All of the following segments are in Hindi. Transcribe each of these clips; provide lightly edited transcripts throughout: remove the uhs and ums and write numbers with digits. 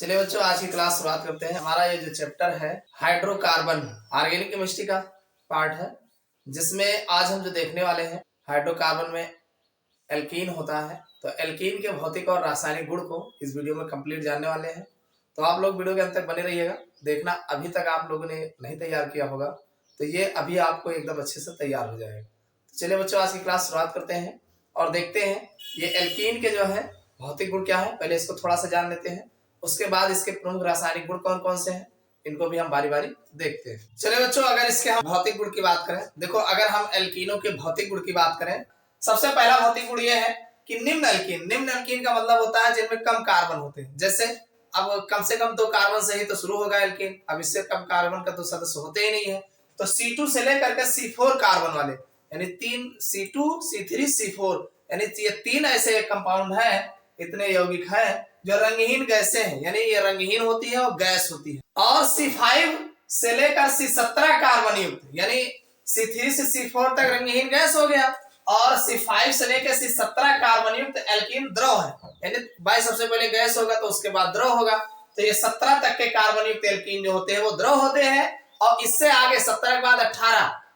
चलिए बच्चों, आज की क्लास शुरुआत करते हैं। हमारा ये जो चैप्टर है हाइड्रोकार्बन ऑर्गेनिक केमिस्ट्री का पार्ट है, जिसमें आज हम जो देखने वाले हैं हाइड्रोकार्बन में एल्कीन होता है। तो एल्कीन के भौतिक और रासायनिक गुण को इस वीडियो में कंप्लीट जानने वाले हैं। तो आप लोग वीडियो के अंत तक बने रहिएगा। देखना, अभी तक आप लोगों ने नहीं तैयार किया होगा तो ये अभी आपको एकदम अच्छे से तैयार हो जाएगा। तो चलिए बच्चों, आज की क्लास शुरुआत करते हैं और देखते हैं ये एल्कीन के जो है भौतिक गुण क्या है। पहले इसको थोड़ा सा जान लेते हैं, उसके बाद इसके प्रमुख रासायनिक गुण कौन कौन से हैं इनको भी हम बारी बारी देखते हैं। चलिए बच्चों, अगर इसके हम भौतिक गुण की बात करें, देखो अगर हम एल्कीनों के भौतिक गुण की बात करें, सबसे पहला भौतिक गुण यह है कि निम्न एल्कीन का मतलब होता है जिनमें कम कार्बन होते हैं। जैसे अब कम से कम 2 कार्बन से ही तो शुरू होगा एल्कीन, अब इससे कम कार्बन का तो सदस्य होते ही नहीं है। तो C2 से लेकर के C4 कार्बन वाले यानी 3 C2 C3 C4 यानी ये 3 ऐसे कंपाउंड है, इतने यौगिक है जो रंगहीन गैसें हैं, यानी ये रंगहीन होती है और गैस होती है। और C5 से लेकर C17 कार्बन युक्त यानी C3 से C4 तक रंगहीन गैस हो गया, और C5 से लेकर C17 कार्बन युक्त एल्कीन द्रव है, यानी भाई सबसे पहले गैस होगा तो उसके बाद द्रव होगा। तो ये 17 तक के कार्बन युक्त एल्कीन जो होते हैं वो द्रव होते हैं, और इससे आगे 17 के बाद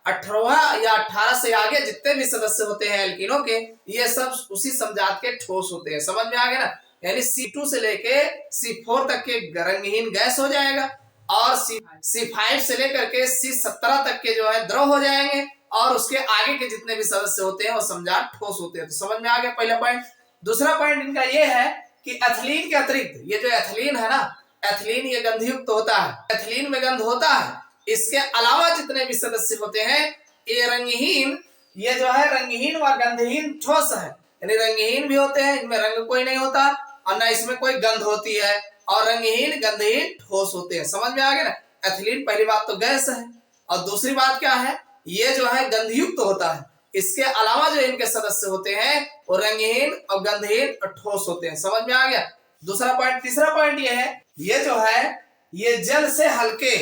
18 या 18 से आगे जितने भी सदस्य होते हैं एल्कीनों के, ये सब उसी समजात के ठोस होते हैं। समझ में आ गया ना? यानी C2 से लेके C4 तक के रंगहीन गैस हो जाएगा, और C5 से लेकर के C17 तक के जो है द्रव हो जाएंगे, और उसके आगे के जितने भी सदस्य होते हैं वो समजात ठोस होते हैं। तो समझ में आ गया पहला पॉइंट। दूसरा पॉइंट इनका ये है कि एथिलीन के अतिरिक्त ये जो एथिलीन है ना, एथिलीन ये गंधयुक्त होता है, एथिलीन में गंध होता है। इसके अलावा जितने भी सदस्य होते हैं ये रंगहीन, ये जो है रंगहीन व गंधहीन ठोस है, यानी रंगहीन भी होते हैं, इनमें रंग कोई नहीं होता और ना इसमें कोई गंध होती है, और रंगहीन गंधहीन ठोस होते हैं। समझ में आ गया ना? एथिलीन पहली बात तो गैस है, और दूसरी बात क्या है, ये जो है गंधयुक्त होता है। इसके अलावा जो इनके सदस्य होते हैं वो रंगहीन और गंधहीन और ठोस होते हैं। समझ में आ गया दूसरा पॉइंट। तीसरा पॉइंट ये है, ये जो है ये जल से हल्के,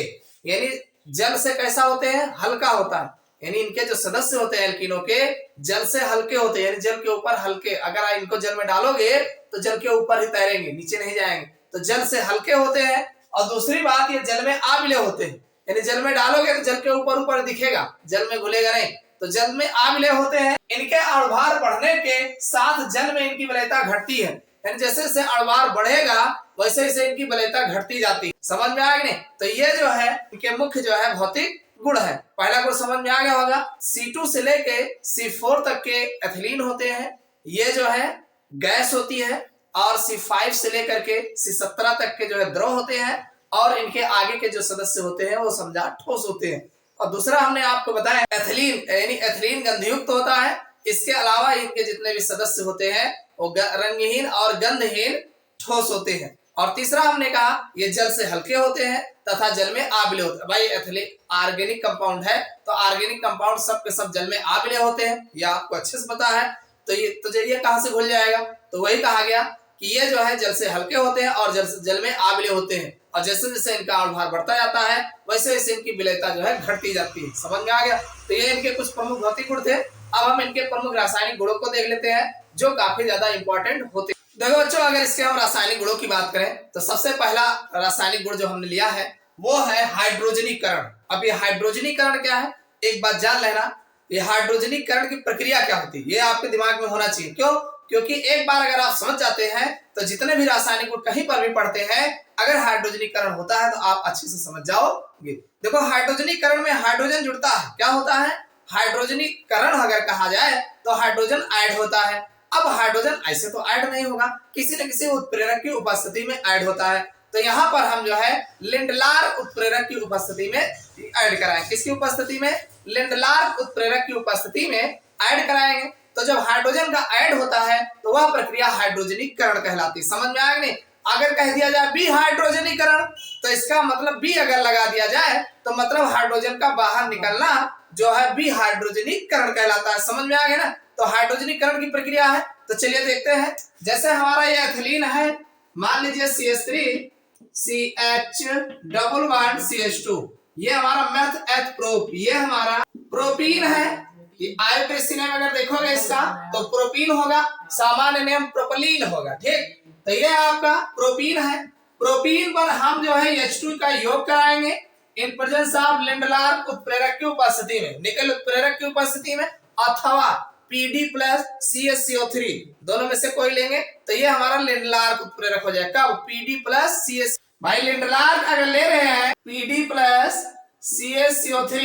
यानी जल से कैसा होते हैं, हल्का होता है, यानी इनके जो सदस्य होते हैं एल्कीनों के जल से हल्के होते हैं, यानी जल के ऊपर हल्के। अगर आप इनको जल में डालोगे तो जल के ऊपर ही तैरेंगे, नीचे नहीं जाएंगे। तो जल से हल्के होते हैं, और दूसरी बात ये जल में आबिले होते हैं, यानी जल में डालोगे तो जल के ऊपर ऊपर दिखेगा, जल में घुलेगा नहीं। तो जल में आबिले होते हैं। इनके अणुभार बढ़ने के साथ जल में इनकी वलयता घटती है, यानी जैसे जैसे अणुभार बढ़ेगा वैसे वैसे इनकी वलयता घटती जाती है। समझ में आ गया नहीं? तो ये जो है इनके मुख्य जो है भौतिक गुण है। पहला गुण समझ में आ गया होगा। C2 से लेके C4 तक के एथिलीन होते हैं, ये जो है गैस होती है, और C5 से लेकर के C17 तक के जो है द्रव होते हैं, और इनके आगे के जो सदस्य होते हैं वो समझा ठोस होते हैं। और दूसरा हमने आपको बताया एथिलीन, यानी एथिलीन गंधयुक्त होता है। इसके अलावा इनके जितने भी सदस्य होते हैं वो रंगहीन और गंधहीन ठोस होते हैं। और तीसरा हमने कहा ये जल से हल्के होते हैं तथा जल में आबिले होते हैं। भाई एथिलीन ऑर्गेनिक कंपाउंड है, तो ऑर्गेनिक कंपाउंड सब के सब जल में आबिले होते हैं, ये आपको अच्छे से पता है। तो ये तुझे ये कहां से भूल जाएगा? तो वही कहा गया कि ये जो है जल से हल्के होते हैं और जल में आबिले होते हैं, और जैसे जैसे इनका अणुभार बढ़ता जाता है वैसे वैसे इनकी विलयता जो है घटती जाती है। समझ में आ गया? तो ये इनके कुछ प्रमुख भौतिक गुण थे। अब हम इनके प्रमुख रासायनिक गुणों को देख लेते हैं जो काफी ज्यादा इंपॉर्टेंट होते हैं। देखो बच्चों, अगर इसके हम रासायनिक गुणों की बात करें तो सबसे पहला रासायनिक गुण जो हमने लिया है वो है हाइड्रोजनीकरण। अब ये हाइड्रोजनीकरण क्या है एक बात जान लेना। ये हाइड्रोजनीकरण की प्रक्रिया क्या होती है ये आपके दिमाग में होना चाहिए। क्यों? क्योंकि एक बार अगर आप समझ जाते हैं तो जितने भी रासायनिक गुण कहीं पर भी पढ़ते हैं, अगर हाइड्रोजनीकरण होता है तो आप अच्छे से समझ जाओगे। देखो हाइड्रोजनीकरण में हाइड्रोजन जुड़ता है, क्या होता है? हाइड्रोजनीकरण अगर कहा जाए तो हाइड्रोजन ऐड होता है। अब हाइड्रोजन ऐसे तो ऐड नहीं होगा, किसी न किसी उत्प्रेरक की उपस्थिति में ऐड होता है। तो यहाँ पर हम जो है लिंडलार उत्प्रेरक की उपस्थिति में ऐड कराएंगे। किसकी उपस्थिति में? लिंडलार उत्प्रेरक की उपस्थिति में ऐड कराएंगे। तो जब हाइड्रोजन का ऐड होता है तो वह प्रक्रिया हाइड्रोजनीकरण कहलाती है। समझ में आ गया? अगर कह दिया जाए बी हाइड्रोजनीकरण तो इसका मतलब बी अगर लगा दिया जाए तो मतलब हाइड्रोजन का बाहर निकलना जो है बी हाइड्रोजनीकरण कहलाता है। समझ में आ गया ना? तो हाइड्रोजनीकरण की प्रक्रिया है। तो चलिए देखते हैं। जैसे हमारा ये एथिलीन है, मान लीजिए CH3 CH2 ये हमारा मेथ एथ प्रोप, ये हमारा प्रोपीन है। आयोपेक्सी नेम अगर देखोगे इसका तो प्रोपीन होगा, सामान्य नेम प्रोपलीन होगा। ठीक, तो ये आपका प्रोपीन है। प्रोपीन पर हम जो है H2 का योग कराएंगे इन प्रेजेंस ऑफ लिंडलार उत्प्रेरक की उपस्थिति में, निकल उत्प्रेरक की उपस्थिति में, अथवा Pd प्लस CaCO3 दोनों में से कोई लेंगे तो ये हमारा लिंडलार उत्प्रेरक हो जाएगा। कब? Pd plus CaCO3। भाई लिंडलार अगर ले रहे हैं Pd प्लस CaCO3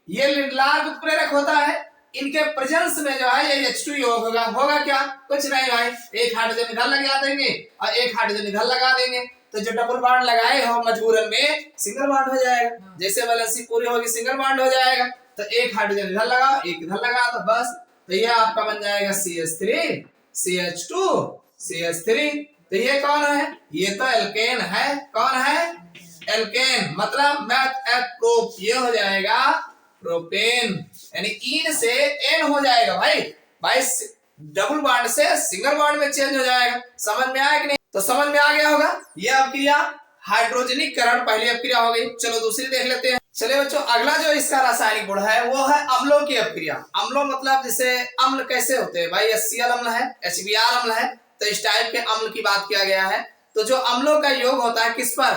ये लिंडलार उत्प्रेरक होता है, इनके प्रेजेंस में जो है ये H2 योग होगा क्या? कुछ नहीं भाई, एक हाइड्रोजन इधर लगा देंगे और एक हाइड्रोजन इधर लगा देंगे, तो जो डबल बॉन्ड लगाए हो मजबूरन में सिंगल बॉन्ड हो जाएगा। जैसे वैलेंसी पूरी होगी सिंगल बॉन्ड हो जाएगा, तो एक हाइड्रोजन इधर लगा एक इधर लगा तो बस, तो ये आपका बन जाएगा CH3 CH2 CH3। तो ये कौन है? ये तो एल्केन है। कौन है? एल्केन। मतलब मैथ एथ प्रोप ये हो जाएगा प्रोपेन, यानी इन से एन हो जाएगा भाई। भाई डबल बॉन्ड से सिंगल बॉन्ड में चेंज हो जाएगा। समझ में आया कि नहीं? तो समझ में आ गया होगा। ये अपक्रिया हाइड्रोजनीकरण पहली अपक्रिया हो गई। चलो दूसरी देख लेते हैं। चलिए बच्चों, अगला जो इसका रासायनिक गुण है वो है अम्लों की अपक्रिया। अम्लों मतलब जैसे अम्ल कैसे होते हैं भाई? HCl अम्ल है, HBr अम्ल है, तो इस टाइप के अम्ल की बात किया गया है। तो जो अम्लों का योग होता है किस पर?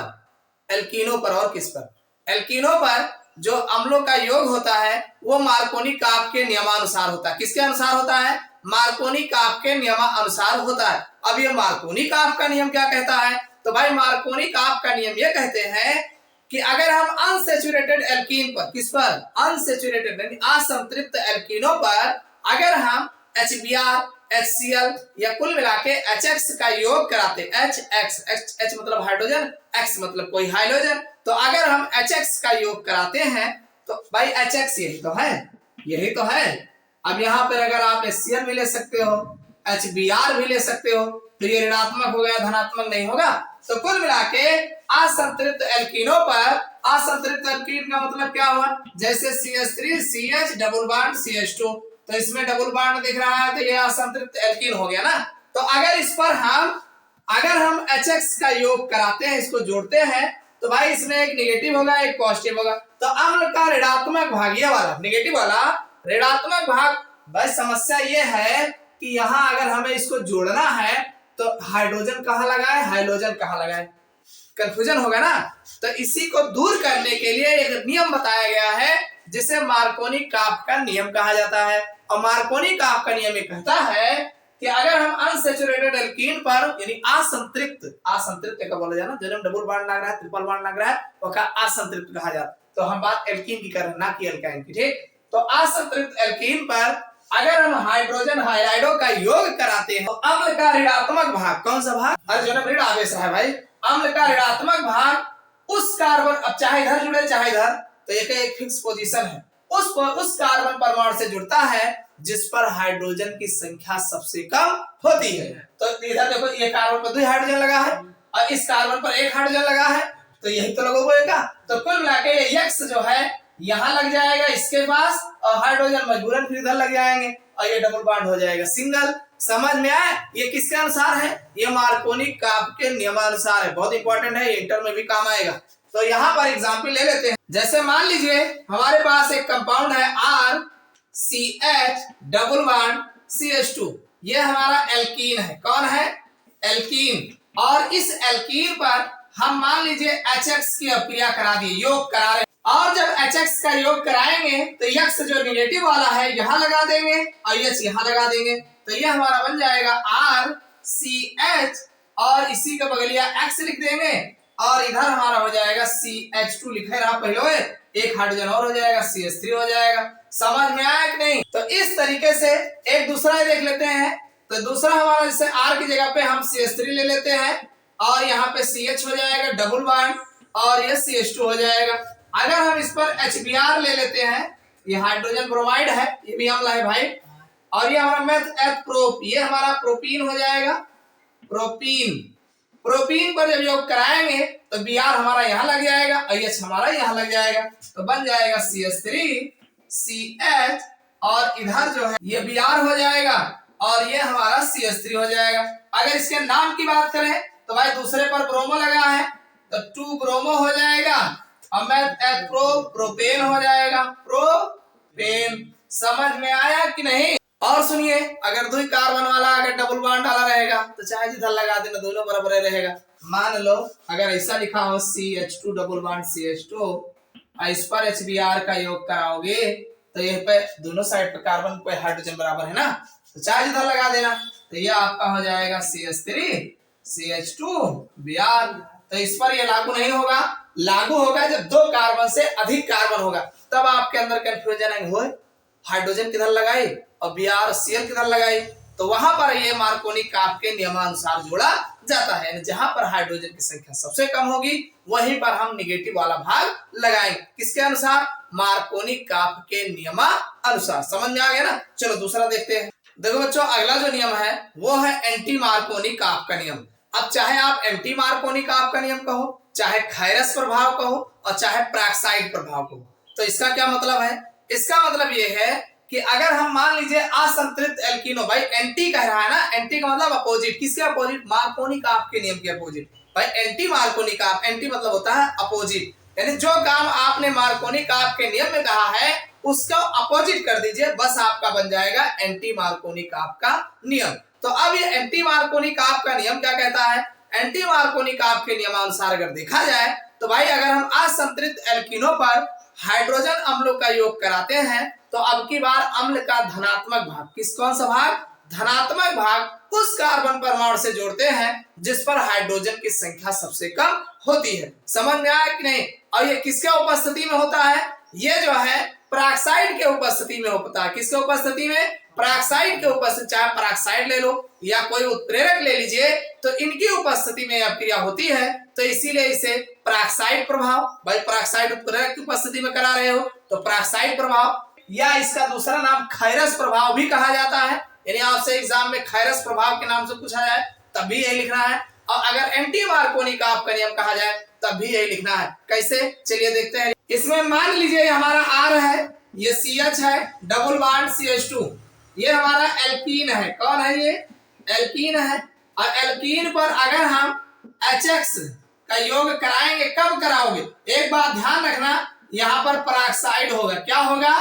एल्कीनों पर। और किस पर? एल्कीनों पर जो अम्लों का योग होता है वो मार्कोनी काप के नियमानुसार होता है। किसके अनुसार होता है? मार्कोनी काप के नियमानुसार होता है। अब ये मार्कोनी काप का नियम क्या कहता है? तो भाई मार्कोनी काप का नियम ये कहते हैं कि अगर हम अनसैचुरेटेड एल्कीन पर, किस पर? अनसैचुरेटेड यानी असंतृप्त एल्कीनों पर अगर हम HBr HCl या कुल मिला के HX का योग कराते, H मतलब हाइड्रोजन, X मतलब कोई हाइड्रोजन, तो अगर हम HX का योग कराते हैं तो भाई HX यही तो है, यही तो है। अब यहाँ पर अगर आप HCl भी ले सकते हो, HBr भी ले सकते हो, तो ये ऋणात्मक हो गया, धनात्मक नहीं होगा। तो कुल मिला के असंतृप्त एल्कीनों पर, असंतृप्त एल्कीन का मतलब क्या हुआ? जैसे CH3 CH double bond CH2, तो इसमें डबल बॉन्ड दिख रहा है तो ये असंतृप्त एल्कीन हो गया ना। तो अगर इस पर अगर हम HX का योग कराते हैं, इसको जोड़ते हैं, तो भाई इसमें एक नेगेटिव होगा एक पॉजिटिव होगा। तो अम्ल का ऋणात्मक भाग ये वाला, नेगेटिव वाला ऋणात्मक भाग। भाई समस्या ये है कि यहाँ अगर हमें इसको जोड़ना है तो हाइड्रोजन कहाँ लगाए, हाइड्रोजन कहाँ लगाए, कंफ्यूजन होगा ना। तो इसी को दूर करने के लिए एक नियम बताया गया है जिसे मार्कोनी काप का नियम कहा जाता है। और मार्कोनी काप का नियम ये कहता है कि अगर हम अनसैचुरेटेड एल्कीन पर यानी असंतृप्त का बोला जाना, जब डबल बॉन्ड लग रहा है, ट्रिपल बॉन्ड लग रहा है, वो का असंतृप्त कहा जाता है। तो हम बात एल्कीन की कर रहे हैं ना कि एल्काइन की, ठीक। तो असंतृप्त एल्कीन पर अगर हम हाइड्रोजन हाइड्राइडो का योग कराते हैं तो अम्ल का ऋणात्मक भाग, कौन सा भाग? अर्जुन ऋण आवेश है भाई। अम्ल का ऋणात्मक भाग उस कार्बन, अब चाहे इधर जुड़े चाहे इधर, तो एक फिक्स पोजीशन है, उस कार्बन परमाणु से जुड़ता है जिस पर हाइड्रोजन की संख्या सबसे कम होती है। तो इधर देखो, ये कार्बन पर 2 हाइड्रोजन लगा है और इस कार्बन पर 1 हाइड्रोजन लगा है, तो यही तो लगेगा। तो कुल मिलाकर ये X जो है यहाँ लग जाएगा इसके पास, और हाइड्रोजन मजबूरन फिर इधर लग जाएंगे और ये डबल बॉन्ड हो जाएगा सिंगल। समझ में आया? ये किसके अनुसार है? ये मार्कोनी काप के नियमानुसार है। बहुत इंपॉर्टेंट है, इंटर में भी काम आएगा। तो यहाँ पर एग्जाम्पल ले लेते हैं। जैसे मान लीजिए हमारे पास एक कंपाउंड है RCH डबल बॉन्ड CH2, ये हमारा एल्कीन है। कौन है? एल्कीन। और इस एल्कीन पर हम मान लीजिए HX की अपक्रिया करा दिए, योग करा रहे हैं, और जब HX का योग कराएंगे तो X जो नेगेटिव वाला है यहाँ लगा देंगे और H यहाँ लगा देंगे, तो ये हमारा बन जाएगा RCH और इसी का बगलिया X लिख देंगे और इधर हमारा हो जाएगा CH2 लिखे रहा पहले, एक हाइड्रोजन और हो जाएगा CH3 हो जाएगा। समझ में आया कि नहीं? तो इस तरीके से एक दूसरा देख लेते हैं। तो दूसरा हमारा जैसे R की जगह पे हम CH3 ले लेते हैं और यहाँ पे CH हो जाएगा डबल बॉन्ड और ये CH2 हो जाएगा। अगर हम इस पर HBr ले लेते हैं, ये हाइड्रोजन ब्रोमाइड है, ये भी अम्ल है भाई, और ये हमारा मेथ एथ प्रोप, ये हमारा प्रोपीन हो जाएगा। प्रोपीन पर जब योग कराएंगे तो Br हमारा यहाँ लग जाएगा और H हमारा यहाँ लग जाएगा, तो बन जाएगा CH3 CH और इधर जो है ये Br हो जाएगा और ये हमारा CH3 हो जाएगा। अगर इसके नाम की बात करें तो भाई दूसरे पर ब्रोमो लगा है तो 2 ब्रोमो हो जाएगा और मेथ एथ प्रोपेन हो जाएगा, प्रोपेन। समझ में आया कि नहीं? और सुनिए, अगर दो कार्बन वाला अगर डबल बॉन्ड वाला रहेगा तो चाहे जिधर लगा देना दोनों बराबर रहेगा। मान लो अगर ऐसा लिखा हो CH2 डबल बॉन्ड CH2 और इस पर HBr का योग कराओगे तो यह पे दोनों साइड पे कार्बन पे हाइड्रोजन बराबर है ना, तो चाहे जिधर लगा देना तो यह आपका हो जाएगा CH3 CH2Br। तो इस पर यह लागू नहीं होगा, लागू होगा जब दो कार्बन से अधिक कार्बन होगा, तब आपके अंदर कंफ्यूजन हो हाइड्रोजन किधर लगाए और Br Cl किधर लगाए। तो वहां पर ये मार्कोनी काप के नियमानुसार जोड़ा जाता है। जहां पर हाइड्रोजन की संख्या सबसे कम होगी वहीं पर हम निगेटिव वाला भाग लगाएंगे। किसके अनुसार? मार्कोनी काप के नियमानुसार। समझ में आ गया ना? चलो दूसरा देखते हैं। देखो बच्चों, अगला जो नियम है वो है एंटी मार्कोनी काप का नियम। अब चाहे आप एंटी मार्कोनी काप का नियम कहो, चाहे खैरस प्रभाव कहो और चाहे पेरोक्साइड प्रभाव कहो, तो इसका क्या मतलब है? इसका मतलब ये है कि अगर हम मान लीजिए असंतृप्त एल्कीनो, भाई एंटी कह रहा है ना, एंटी का मतलब अपोजिट। किसके अपोजिट? मार्कोनी काप के नियम के अपोजिट। भाई एंटी मार्कोनी काप, एंटी मतलब होता है अपोजिट, यानी जो काम आपने मार्कोनी काप के नियम में कहा है उसको अपोजिट कर दीजिए, बस आपका बन जाएगा एंटी मार्कोनी काप का नियम। तो अब ये एंटी मार्कोनी काप का नियम क्या कहता है? एंटी मार्कोनी काप के नियमानुसार अगर देखा जाए तो भाई अगर हम असंतृप्त एल्कीनो पर हाइड्रोजन अम्लों का योग कराते हैं तो अब की बार अम्ल का धनात्मक भाग, कौन सा भाग? धनात्मक भाग उस कार्बन परमाणु से जोड़ते हैं जिस पर हाइड्रोजन की संख्या सबसे कम होती है। समझ में आया कि नहीं? और ये किसके उपस्थिति में होता है? ये जो है पेरोक्साइड के उपस्थिति में होता है। किसके उपस्थिति में? पेरोक्साइड के उपस्थिति। चाहे पेरोक्साइड ले लो या कोई उत्प्रेरक ले लीजिए, तो इनकी उपस्थिति में यह क्रिया होती है, तो इसीलिए इसे पेरोक्साइड प्रभाव, भाई पेरोक्साइड उत्प्रेरक की उपस्थिति में करा रहे हो तो पेरोक्साइड प्रभाव, या इसका दूसरा नाम खैरस प्रभाव भी कहा जाता है। यानी आपसे एग्जाम में खैरस प्रभाव के नाम से पूछा जाए तब भी यही लिखना है, और अगर एंटी मार्कोनी काप का नियम कहा जाए तब भी यही लिखना है। कैसे? चलिए देखते हैं। इसमें मान लीजिए हमारा R है, ये CH है, डबल बॉन्ड CH2, ये हमारा एल्कीन है। कौन है ये? एल्कीन है। और एल्कीन पर अगर हम HX का योग कराएंगे, कब कराओगे? एक बात ध्यान रखना, यहाँ पर पेरोक्साइड होगा। क्या होगा?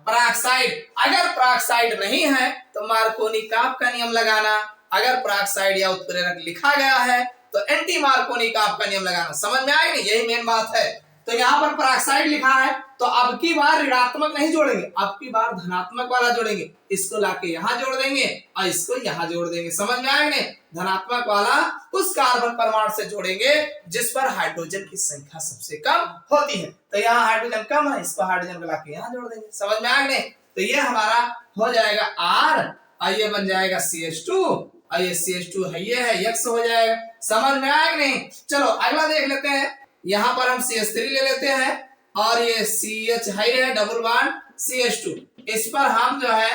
पेरोक्साइड। अगर पेरोक्साइड नहीं है तो मार्कोनी काप का नियम लगाना, अगर पेरोक्साइड या उत्प्रेरक लिखा गया है तो एंटी मार्कोनी काप का नियम लगाना। समझ में आएगी? यही मेन बात है। तो यहाँ पर पेरोक्साइड लिखा है तो अब की बार ऋणात्मक नहीं जोड़ेंगे, अब की बार धनात्मक वाला जोड़ेंगे। इसको लाके यहाँ जोड़ देंगे और इसको यहाँ जोड़ देंगे। समझ में आएगा? धनात्मक वाला उस कार्बन परमाणु से जोड़ेंगे जिस पर हाइड्रोजन की संख्या सबसे कम होती है। तो यहाँ हाइड्रोजन कम है, इसको हाइड्रोजन को लाके यहाँ जोड़ देंगे। समझ में आएगा? तो ये हमारा हो जाएगा R और ये बन जाएगा CH2 और ये CH2 है, ये है X हो जाएगा। समझ में आएगा नहीं? चलो अगला देख लेते हैं। यहाँ पर हम CH3 ले लेते हैं और ये CH है डबल बॉन्ड CH2, इस पर हम जो है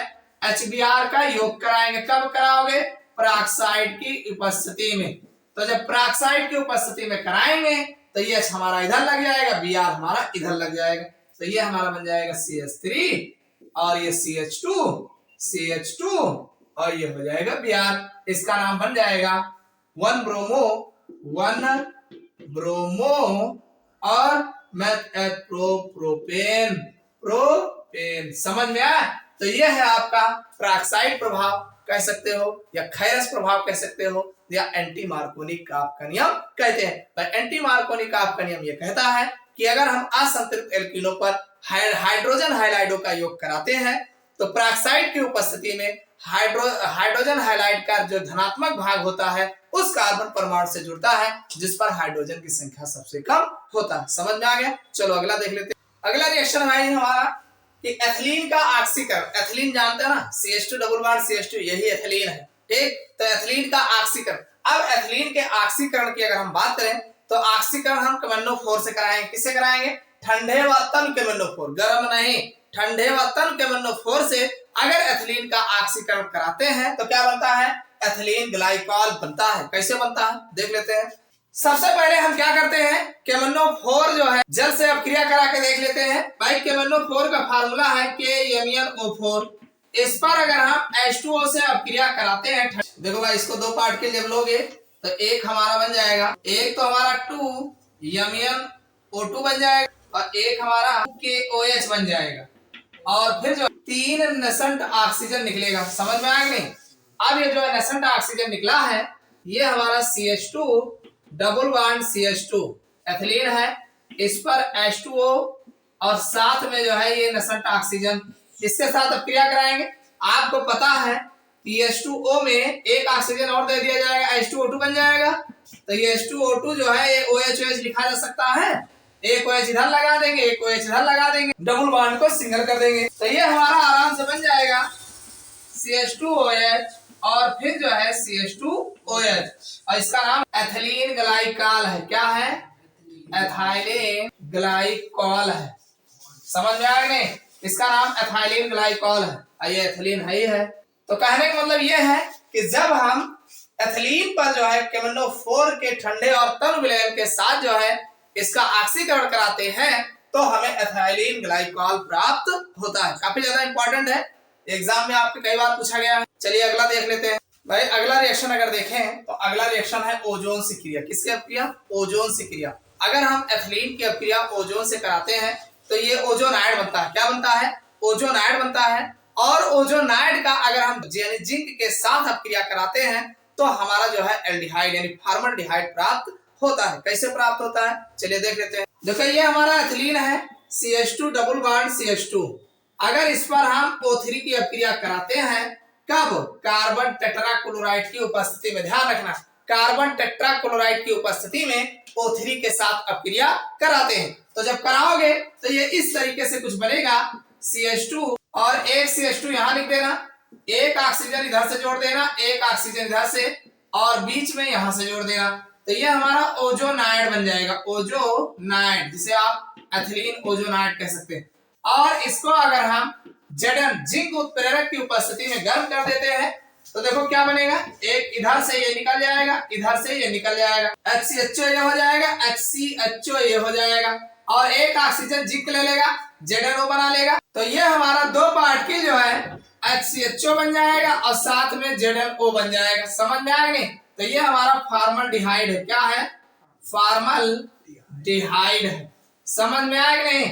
HBr का योग कराएंगे। कब कराओगे? पेरोक्साइड की उपस्थिति में। तो जब पेरोक्साइड की उपस्थिति में कराएंगे तो ये H हमारा इधर लग जाएगा, Br हमारा इधर लग जाएगा। तो ये हमारा बन जाएगा CH3 और ये CH2 और ये हो जाएगा Br। इसका नाम बन जाएगा 1 ब्रोमो और प्रोपेन। समझ में आया? तो ये है आपका पेरोक्साइड प्रभाव कह सकते हो या खैरस प्रभाव कह सकते हो या एंटी मार्कोनी काप का नियम कहते हैं। तो एंटी मार्कोनी काप का नियम ये कहता है कि अगर हम असंतृप्त एल्कीनो पर हाइड्रोजन हाइलाइडो का योग कराते हैं तो पेरोक्साइड की उपस्थिति में हाइड्रोजन हाइलाइड का जो धनात्मक भाग होता है उस कार्बन परमाणु से जुड़ता है जिस पर हाइड्रोजन की संख्या सबसे कम होता है। समझ में आ गया? चलो अगला देख लेते हैं। अगला रिएक्शन है हमारा कि एथिलीन का ऑक्सीकरण। एथिलीन जानते हैं ना, CH2 डबल बॉन्ड CH2, यही एथिलीन है। ठीक, तो एथिलीन का ऑक्सीकरण। अब एथिलीन के ऑक्सीकरण की अगर हम बात करें तो ऑक्सीकरण हम केमेनोफोर से कराएंगे। किससे कराएंगे? ठंडे व तन केमेनोफोर, गर्म नहीं, ठंडे व तन केमेनोफोर से अगर एथिलीन का ऑक्सीकरण कराते हैं तो क्या बनता है? एथिलीन ग्लाइकॉल बनता है। कैसे बनता है देख लेते हैं। सबसे पहले हम क्या करते हैं? केमेनोफोर जो है जल से अब क्रिया करा के देख लेते हैं। भाई केमेनोफोर का फार्मूला है KMnO4। इस पर अगर हम H2O से अब क्रिया कराते हैं, देखो भाई इसको दो पार्ट के जब लोगे तो एक हमारा बन जाएगा, एक तो हमारा 2MnO2 बन जाएगा और एक हमारा KOH बन जाएगा, और फिर जो 3 नेसेंट ऑक्सीजन निकलेगा। समझ में आया नहीं? अब ये जो है नेसेंट ऑक्सीजन निकला है, ये हमारा CH2 double bond CH2 ethylene है, इस पर H2O और साथ में जो है ये नेसेंट ऑक्सीजन, इसके साथ अब क्रिया कराएंगे। आपको पता है कि H2O में एक ऑक्सीजन और दे दिया जाएगा, H2O2 बन जाएगा। तो ये H2O2 जो है ये OH लिखा जा सकता है, एक OH इधर लगा देंगे, एक OH इधर लगा देंगे, डबल बॉन्ड को सिंगल कर देंगे। तो ये हमारा आराम से बन जाएगा CH2OH और फिर जो है CH2OH, और इसका नाम एथिलीन ग्लाइकॉल है। क्या है? एथिलीन ग्लाइकॉल है। समझ में आया नहीं? इसका नाम एथिलीन ग्लाइकॉल है। ये एथिलीन है ही है। तो कहने का मतलब ये है कि जब हम एथिलीन पर जो है KMnO4 के ठंडे और तल विलयन के साथ जो है इसका ऑक्सीकरण कराते हैं तो हमें एथिलीन ग्लाइकॉल प्राप्त होता है। काफी ज्यादा इंपॉर्टेंट है, एग्जाम में आपके कई बार पूछा गया है। चलिए अगला देख लेते हैं। भाई अगला रिएक्शन अगर देखें तो अगला रिएक्शन है ओजोन से क्रिया। किसकी अपक्रिया? ओजोन से क्रिया। अगर हम एथिलीन की अपक्रिया ओजोन से कराते हैं तो ये ओजोनाइड बनता है। क्या बनता है? ओजोनाइड बनता है। और ओजोनाइड का अगर हम जिंक के साथ अपक्रिया कराते हैं तो हमारा जो है एल्डिहाइड यानी फॉर्मल्डिहाइड प्राप्त होता है। कैसे प्राप्त होता है चलिए देख लेते हैं। देखो ये हमारा एथिलीन है, CH2 डबल बॉन्ड CH2। अगर इस पर हम O3 की अपक्रिया कराते हैं, कब? कार्बन टेट्राक्लोराइड की उपस्थिति में। ध्यान रखना, कार्बन टेट्राक्लोराइड की उपस्थिति में O3 के साथ अपक्रिया कराते हैं। तो जब कराओगे तो ये इस तरीके से कुछ बनेगा, CH2 और एक CH2 यहां लिख देना, एक ऑक्सीजन इधर से जोड़ देना, एक ऑक्सीजन इधर से, और बीच में यहां से जोड़ देना। तो ये हमारा ओजोनाइड बन जाएगा, ओजोनाइड, जिसे आप एथिलीन ओजोनाइड कह सकते हैं। और इसको अगर हम Zn जिंक उत्प्रेरक की उपस्थिति में गर्म कर देते हैं तो देखो क्या बनेगा, एक इधर से ये निकल जाएगा, इधर से ये निकल जाएगा, HCHO ये हो जाएगा, HCHO ये हो जाएगा, और एक ऑक्सीजन जिंक ले लेगा, ZnO बना लेगा। तो ये हमारा दो पार्टिकल जो है HCHO बन जाएगा और साथ में ZnO बन जाएगा। समझ में आया नहीं? तो ये हमारा फॉर्मल्डिहाइड है। क्या है? फॉर्मल्डिहाइड है। समझ में आया नहीं?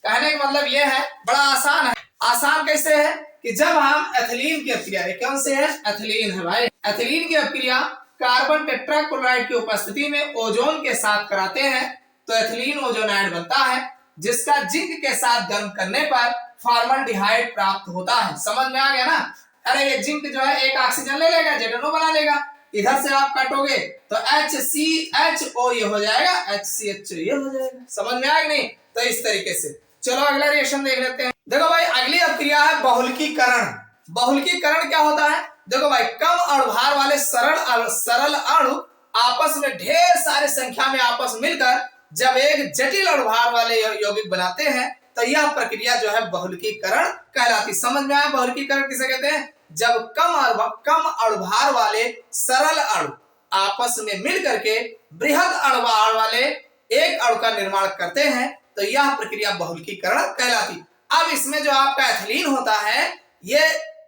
कहने का मतलब ये है, बड़ा आसान है। आसान कैसे है कि जब हम एथिलीन की अपक्रिया, कौन से है? एथिलीन है भाई। एथिलीन की अपक्रिया कार्बन टेट्राक्लोराइड की उपस्थिति में ओजोन के साथ कराते हैं तो एथिलीन ओजोनाइड बनता है, जिसका जिंक के साथ गर्म करने पर फॉर्मल्डिहाइड प्राप्त होता है। समझ में आ गया ना? अरे ये जिंक जो है एक ऑक्सीजन ले लेगा, ZnO बना लेगा, इधर से आप काटोगे तो HCHO ये हो जाएगा, HCHO ये हो जाएगा। समझ में आया नहीं? तो इस तरीके से। चलो अगला रिएक्शन देख लेते हैं। देखो भाई अगली अपक्रिया है बहुलकीकरण। बहुलकीकरण क्या होता है? देखो भाई कम अणुभार वाले सरल अणु आपस में ढेर सारे संख्या में आपस मिलकर जब एक जटिल अणुभार वाले यौगिक बनाते हैं तो यह प्रक्रिया जो है बहुलकीकरण कहलाती। समझ में आया? बहुलकीकरण किसे कहते हैं? जब कम अणुभार वाले सरल अणु आपस में मिल करके बृहद अणुभार वाले एक अणु का निर्माण करते हैं तो यह प्रक्रिया बहुलकीकरण कहलाती। अब इसमें जो आपका एथिलीन होता है ये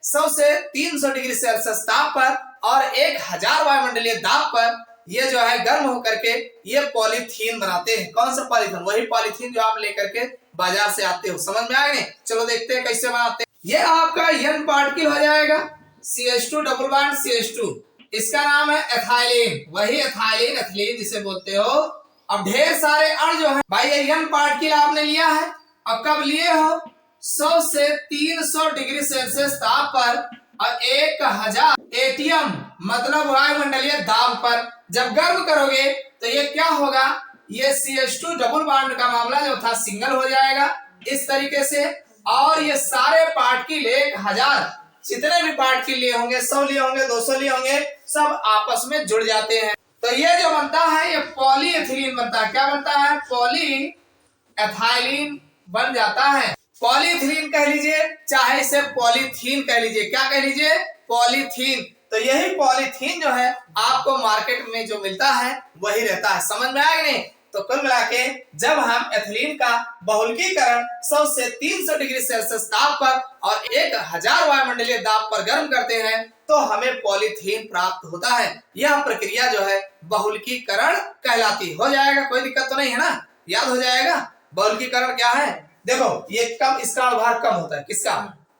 100 से 300 डिग्री सेल्सियस ताप पर और 1000 वायुमंडलीय दाब पर ये जो है गर्म होकर के ये पॉलीथीन बनाते हैं। कौन सा पॉलीथीन? वही पॉलीथीन जो आप लेकर के बाजार से आते हो। समझ में आ गए? चलो देखते हैं कैसे बनाते हैं। ये आपका N पार्टिकल हो जाएगा, CH2 डबल बॉन्ड CH2, इसका नाम है एथिलीन, वही एथिलीन, एथिलीन जिसे बोलते हो। अब ढेर सारे अणु जो है भाई ये N पार्टिकल आपने लिया है, अब कब लिए हो? 100 से 300 डिग्री सेल्सियस ताप पर और 1000 ATM मतलब वायुमंडलीय दाब पर जब गर्म करोगे तो ये क्या होगा, ये CH2 डबल बॉन्ड का मामला जो था सिंगल हो जाएगा इस तरीके से, और ये सारे पार्टिकल 1000 जितने भी पार्टिकल लिए होंगे, 100 लिए होंगे, 200 लिए होंगे, सब आपस में जुड़ जाते हैं। तो ये जो बनता है ये पॉलीएथिलीन बनता है। क्या बनता है? पॉलीएथिलीन बन जाता है। पॉलीएथिलीन कह लीजिए चाहे इसे पॉलीथीन कह लीजिए। क्या कह लीजिए? पॉलीथीन। तो यही पॉलीथीन जो है आपको मार्केट में जो मिलता है वही रहता है। समझ में आया नहीं? तो कुल मिला के जब हम एथिलीन का बहुलकीकरण 100 से 300 डिग्री सेल्सियस ताप पर और 1000 वायुमंडलीय दाब पर गर्म करते हैं तो हमें पॉलीथीन प्राप्त होता है। यह प्रक्रिया जो है बहुलकीकरण कहलाती। हो जाएगा, कोई दिक्कत तो नहीं है ना? याद हो जाएगा बहुलकीकरण क्या है? देखो ये कम, इसका अणुभार कम होता है। किसका?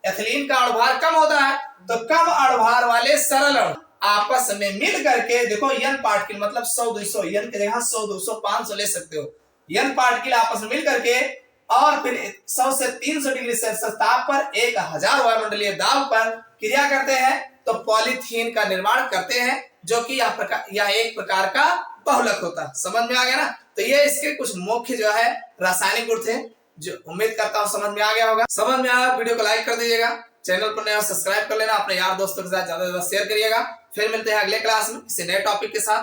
एथिलीन का अणुभार कम होता है, तो कम अणुभार वाले सरल अणु आपस में मिल करके, देखो n पार्टिकल मतलब 100 200, n की जगह 100 200 500 ले सकते हो, n पार्टिकल आपस में मिल करके और फिर 100 से 300 डिग्री सेल्सियस ताप पर 1000 वायुमंडलीय दाब पर क्रिया करते हैं, तो पॉलीथीन का निर्माण करते हैं, जो कि यह एक प्रकार का बहुलक होता है। समझ में आ गया ना। तो ये इसके कुछ मुख्य जो है रासायनिक गुण थे, जो उम्मीद करता हूं समझ में आ गया होगा। समझ में आया वीडियो को लाइक कर दीजिएगा, चैनल पर नया सब्सक्राइब कर लेना, अपने यार दोस्तों के साथ ज्यादा से ज्यादा शेयर करिएगा। फिर मिलते हैं अगले क्लास में किसी नए टॉपिक के साथ।